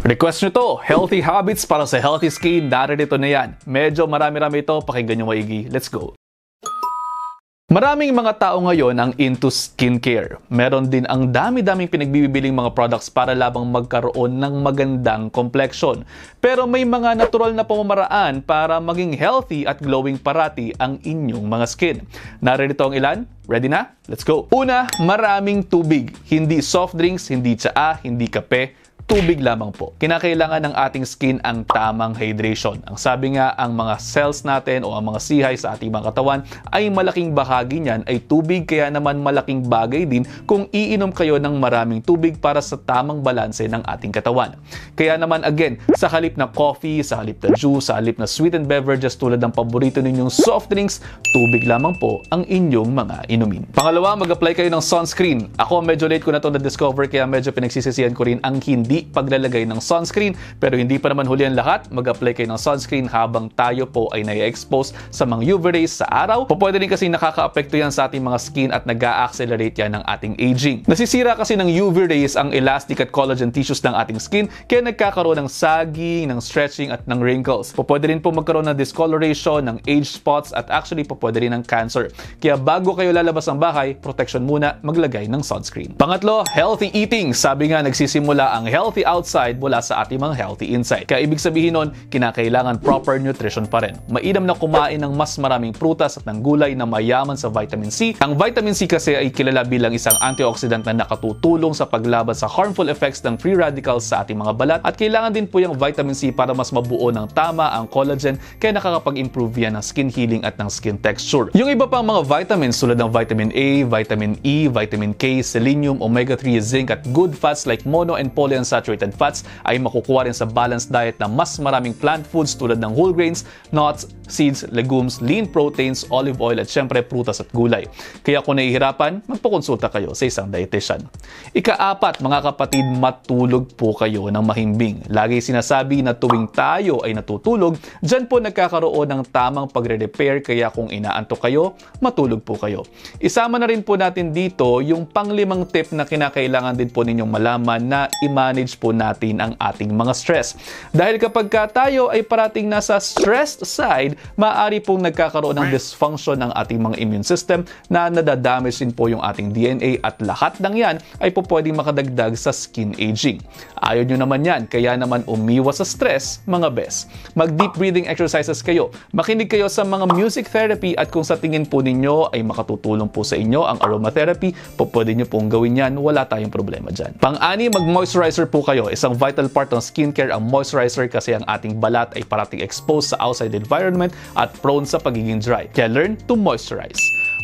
Request nyo to, healthy habits para sa healthy skin, narito na yan. Medyo marami-rami ito, pakinggan nyo maigi. Let's go! Maraming mga tao ngayon ang into skincare. Meron din ang dami-daming pinagbibiling mga products para labang magkaroon ng magandang complexion. Pero may mga natural na pamamaraan para maging healthy at glowing parati ang inyong mga skin. Narito ang ilan. Ready na? Let's go! Una, maraming tubig. Hindi soft drinks, hindi tsaa, hindi kape. Tubig lamang po. Kinakailangan ng ating skin ang tamang hydration. Ang sabi nga, ang mga cells natin o ang mga sihay sa ating mga katawan ay malaking bahagi niyan ay tubig, kaya naman malaking bagay din kung iinom kayo ng maraming tubig para sa tamang balanse ng ating katawan. Kaya naman again, sa halip na coffee, sa halip na juice, sa halip na sweetened beverages tulad ng paborito ninyong soft drinks, tubig lamang po ang inyong mga inumin. Pangalawa, mag-apply kayo ng sunscreen. Ako medyo late ko na ito na-discover kaya medyo pinagsisisihan ko rin ang hindi paglalagay ng sunscreen, pero hindi pa naman huli ang lahat. Mag-apply kayo ng sunscreen habang tayo po ay nai-expose sa mga UV rays sa araw. Pwede rin kasi nakaka-apekto yan sa ating mga skin at nag-a-accelerate yan ng ating aging. Nasisira kasi ng UV rays ang elastic at collagen tissues ng ating skin, kaya nagkakaroon ng sagging, ng stretching at ng wrinkles. Pwede rin po magkaroon ng discoloration, ng age spots at actually pwede rin ng cancer. Kaya bago kayo lalabas ng bahay, protection muna, maglagay ng sunscreen. Pangatlo, healthy eating. Sabi nga, nagsisimula ang healthy outside mula sa ating mga healthy inside. Kaya ibig sabihin nun, kinakailangan proper nutrition pa rin. Mainam na kumain ng mas maraming prutas at ng gulay na mayaman sa vitamin C. Ang vitamin C kasi ay kilala bilang isang antioxidant na nakatutulong sa paglaban sa harmful effects ng free radicals sa ating mga balat, at kailangan din po yung vitamin C para mas mabuo ng tama ang collagen, kaya nakakapag-improve yan ng skin healing at ng skin texture. Yung iba pang mga vitamins tulad ng vitamin A, vitamin E, vitamin K, selenium, omega-3, zinc at good fats like mono and polyunsaturated fats ay makukuha rin sa balanced diet na mas maraming plant foods tulad ng whole grains, nuts, seeds, legumes, lean proteins, olive oil at syempre prutas at gulay. Kaya kung nahihirapan, magpakonsulta kayo sa isang dietitian. Ika-apat, mga kapatid, matulog po kayo ng mahimbing. Lagi sinasabi na tuwing tayo ay natutulog, dyan po nagkakaroon ng tamang pagre-repair, kaya kung inaantok kayo, matulog po kayo. Isama na rin po natin dito yung panglimang tip na kinakailangan din po ninyong malaman na i-manage po natin ang ating mga stress. Dahil kapag tayo ay parating nasa stressed side, maaari pong nagkakaroon ng dysfunction ng ating mga immune system na nadadamage din po yung ating DNA, at lahat ng yan ay po pwedeng makadagdag sa skin aging. Ayaw nyo naman yan, kaya naman umiwas sa stress, mga best. Mag-deep breathing exercises kayo, makinig kayo sa mga music therapy, at kung sa tingin po ninyo ay makatutulong po sa inyo ang aromatherapy, pwede nyo pong gawin yan, wala tayong problema dyan. Pang-ani, mag-moisturizer po kayo. Isang vital part ng skincare ang moisturizer, kasi ang ating balat ay parating exposed sa outside environment at prone sa pagiging dry. Kaya learn to moisturize.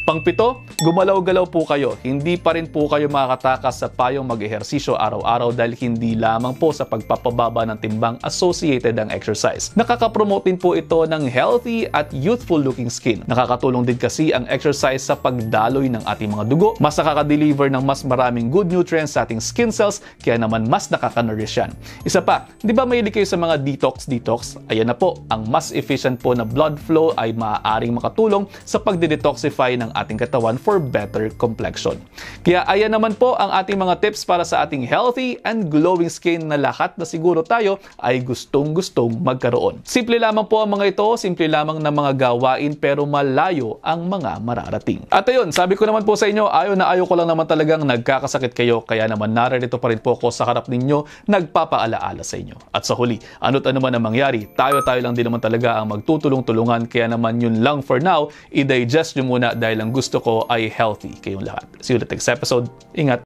Pang-pito, gumalaw-galaw po kayo. Hindi pa rin po kayo makakatakas sa payong mag-ehersisyo araw-araw dahil hindi lamang po sa pagpapababa ng timbang associated ang exercise. Nakakapromote din po ito ng healthy at youthful-looking skin. Nakakatulong din kasi ang exercise sa pagdaloy ng ating mga dugo. Mas nakaka-deliver ng mas maraming good nutrients sa ating skin cells, kaya naman mas nakaka-nourish yan. Isa pa, di ba mahilig kayo sa mga detox? Ayan na po, ang mas efficient po na blood flow ay maaaring makatulong sa pagde-detoxify ng ating katawan for better complexion. Kaya ayan naman po ang ating mga tips para sa ating healthy and glowing skin na lahat na siguro tayo ay gustong-gustong magkaroon. Simple lamang po ang mga ito, simple lamang na mga gawain, pero malayo ang mga mararating. At ayun, sabi ko naman po sa inyo, ayaw ko lang naman talagang nagkakasakit kayo, kaya naman narito pa rin po ako sa harap ninyo, nagpapaalaala sa inyo. At sa huli, ano't ano man ang mangyari, tayo lang din naman talaga ang magtutulong-tulungan, kaya naman yun lang for now, i-digest nyo muna dahil ang gusto ko ay healthy kayong lahat. See you ulit next episode. Ingat!